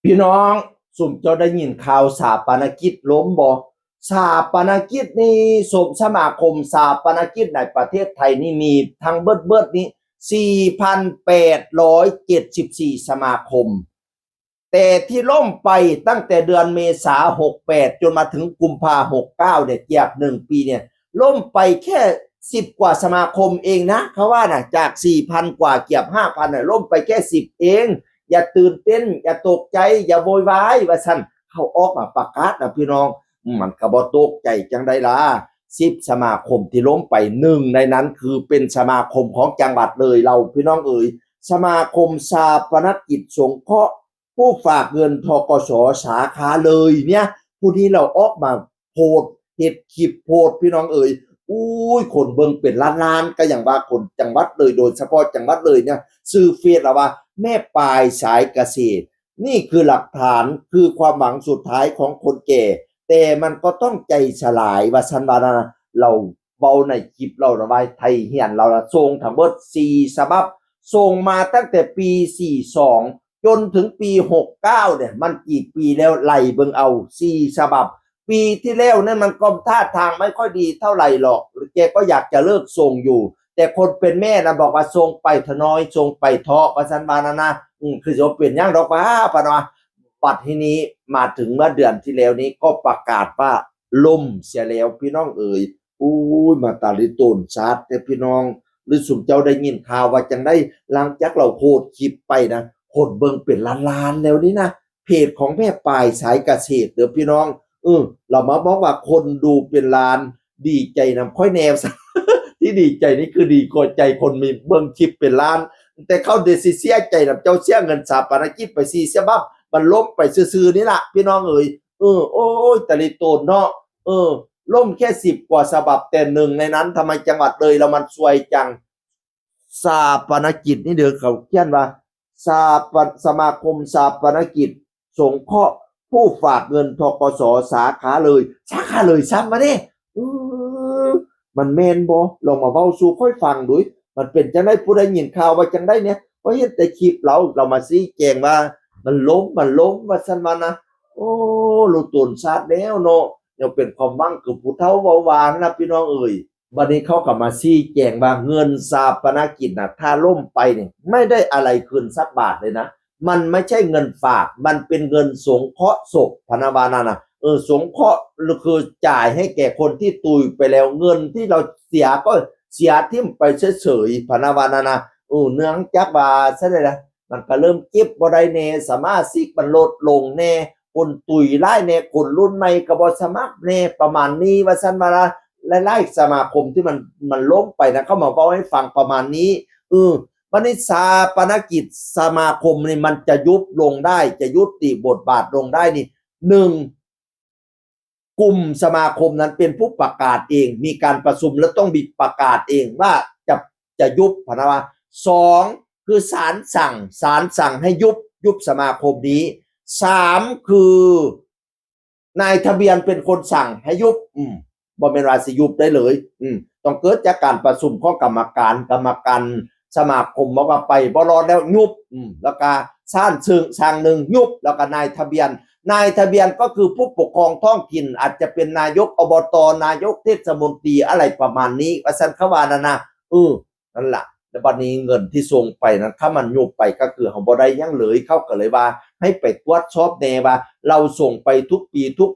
พี่น้องสุ่มเจ้าได้ยินข่าวสาปนกิจล้มบ่สาปนกิจนี่สมาคมสาปนกิจในประเทศไทยนี่มีทั้งเบิดนี้4,874 สมาคมแต่ที่ล่มไปตั้งแต่เดือนเมษา68จนมาถึงกุมภา69เนี่ยเกือบ1 ปีเนี่ยล่มไปแค่10 กว่าสมาคมเองนะเขาว่านะจาก 4,000 กว่าเกือบ 5,000น่ะล่มไปแค่10เองอย่าตื่นเต้นอย่าตกใจอย่าโวยวายว่าซั่นเขาออกมาประกาศนะพี่น้องมันก็บ่ตกใจจังได๋ล่ะ10 สมาคมที่ล้มไป1ในนั้นคือเป็นสมาคมของจังหวัดเลยเราพี่น้องเอ๋ยสมาคมสาปนกิจสงเคราะห์ผู้ฝากเงินธกสสาขาเลยเนี่ยผู้นี้เราออกมาโพสต์เฮ็ดคลิปโพสต์พี่น้องเอ๋ยอุ้ยคนเบิ่งเป็นล้านๆก็อย่างว่าคนจังหวัดเลยโดยเฉพาะจังหวัดเลยเนี่ยชื่อเฟซล่ะว่าแม่ปลายสายเกษตรนี่คือหลักฐานคือความหวังสุดท้ายของคนแก่แต่มันก็ต้องใจสลายว่าซั่นว่านะเราเบาในคลิปเราระบายไทยเฮียนเราส่งทั้งหมด4 ฉบับส่งมาตั้งแต่ปี42จนถึงปี69เนี่ยมันกี่ปีแล้วไล่เบิ่งเอา4 ฉบับปีที่แล้วนั่นมันก็ท่าทางไม่ค่อยดีเท่าไหร่หรอกแกก็อยากจะเลิกส่งอยู่แต่คนเป็นแม่นะบอกว่าส่งไปเถอะน้อยส่งไปเถาะว่าซั่นว่านะคือจะเปลี่ยนหยังดอกว่าปะนะปัดทีนี้มาถึงเมื่อเดือนที่แล้วนี้ก็ประกาศว่าล่มเสียแล้วพี่น้องเอ๋ยอู้ยมาตาลิโตนชาร์จแต่พี่น้องหรือสุมเจ้าได้ยินข่าวว่าจังได้หลังจากเราโพสต์คลิปไปนะคนเบิ่งเป็นล้านๆแล้วนี่นะเพจของแม่ปลายสายเกษตรเด้อพี่น้องเรามาบอกว่าคนดูเป็นล้านดีใจนำค่อยแนวที่ดีใจนี่คือดีกว่าใจคนมีเบิ่งคลิปเป็นล้านแต่เขาเดซิเสียใจนำเจ้าเสียเงินสาปนกิจไป4 ฉบับมันล้มไปซื่อๆนี่ล่ะพี่น้องเอ๋ยโอ้ยตะลิโตนเนาะล่มแค่10 กว่าฉบับแต่หนึ่งในนั้นทำไมจังหวัดเลยเรามันซวยจังสาปนกิจนี่เด้อเขาเขียนว่าสมาคมสาปนกิจสงเคราะห์ผู้ฝากเงินธกสสาขาเลยซ้ำมาเด้มันแม่นบ่ลองมาเว้าสู่ค่อยฟังดูมันเป็นจังได๋ผู้ใดยินข่าวว่าจังได๋เนี่ยเพราะเห็นแต่คลิปเรามาชี้แจงว่ามันล้มว่าซั่นว่านะโอ้ลูกตนชาติแล้วเนาะยังเป็นความหวังคือผู้เฒ่าเว้าหวานนะพี่น้องเอ๋ยบัดนี้เขาก็มาชี้แจงว่าเงินสาปนกิจน่ะถ้าล่มไปเนี่ยไม่ได้อะไรคืนสักบาทเลยนะมันไม่ใช่เงินฝากมันเป็นเงินสงเคราะห์ศพพนะว่านั่นน่ะสงเคราะห์คือจ่ายให้แก่คนที่ตุยไปแล้วเงินที่เราเสียก็เสียทิ่มไปเฉยๆพนะว่านั่นน่ะเนื่องจากว่าซะได้ล่ะมันก็เริ่มเก็บบ่ได้แน่สมาชิกมันลดลงแน่คนตุยหลายแน่คนรุ่นใหม่ก็บ่สมัครแน่ประมาณนี้ว่าซั่นว่าหลายๆสมาคมที่มันล้มไปนะเขามาเว้าให้ฟังประมาณนี้บัดนี้สาปนกิจสมาคมนี่มันจะยุบลงได้จะยุติบทบาทลงได้นี่1กลุ่มสมาคมนั้นเป็นผู้ประกาศเองมีการประชุมแล้วต้องมีประกาศเองว่าจะยุบพนะว่า2คือศาลสั่งให้ยุบสมาคมนี้3คือนายทะเบียนเป็นคนสั่งให้ยุบบ่แม่นว่าสิยุบได้เลยต้องเกิดจากการประชุมของกรรมการสมาคมบอกว่าไปบ่รอดแล้วยุบแล้วก็สั่งหนึ่งยุบแล้วก็นายทะเบียนก็คือผู้ปกครองท้องถิ่นอาจจะเป็นนายกอบตนายกเทศมนตรีอะไรประมาณนี้ว่าซั่นเขาว่านั่นนะนั่นล่ะแล้วบัดนี้เงินที่ส่งไปนั้นถ้ามันยุบไปก็คือเฮาบ่ได้หยังเลยเขาก็เลยว่าให้ไปตรวจสอบแน่ว่าเราส่งไปทุก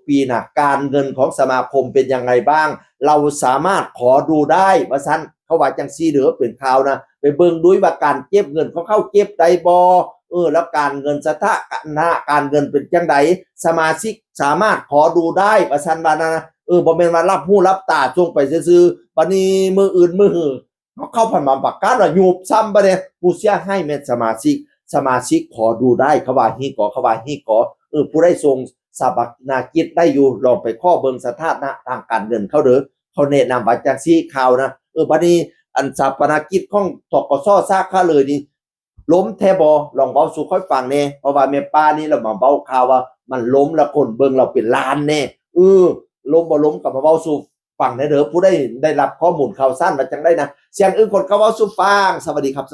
ปีน่ะการเงินของสมาคมเป็นยังไงบ้างเราสามารถขอดูได้ว่าซั่นเขาว่าจังซี่เด้อเป็นข่าวนะไปเบิ่งดูว่าการเก็บเงินของเขาเก็บได้บ่แล้วการเงินสถานะการเงินเป็นจังไดสมาชิกสามารถขอดูได้ว่าซั่นว่านะบ่แม่นว่ารับหูรับตาส่งไปซื่อๆบัดนี้มื้ออื่นมื้อหือเขาผ่านมาประกาศว่ายุบซ้ำบ่ได้ผู้เสียหายแม่นสมาชิกขอดูได้เขาว่าฮีขอผู้ใดส่งสาปนกิจได้อยู่ลองไปขอเบิ่งสถานะทางการเงินเขาเด้อเขาแนะนำว่าจังซี่ข่าวนะบัดนี้อันสาปนกิจของธกสสาขาเลยนี่ล้มแท้บ่ลองเว้าสู่ค่อยฟังแน่เพราะว่าแม่ป้านี่เรามาเว้าข่าวว่ามันล้มแล้วคนเบิ่งเราเป็นล้านแน่ล้มบ่ล้มก็มาเว้าสู่ฟังแน่เด้อผู้ใดได้รับข้อมูลข่าวสารว่าจังได๋นะเสียงอื่นคนก็เว้าสู่ฟังสวัสดีครับ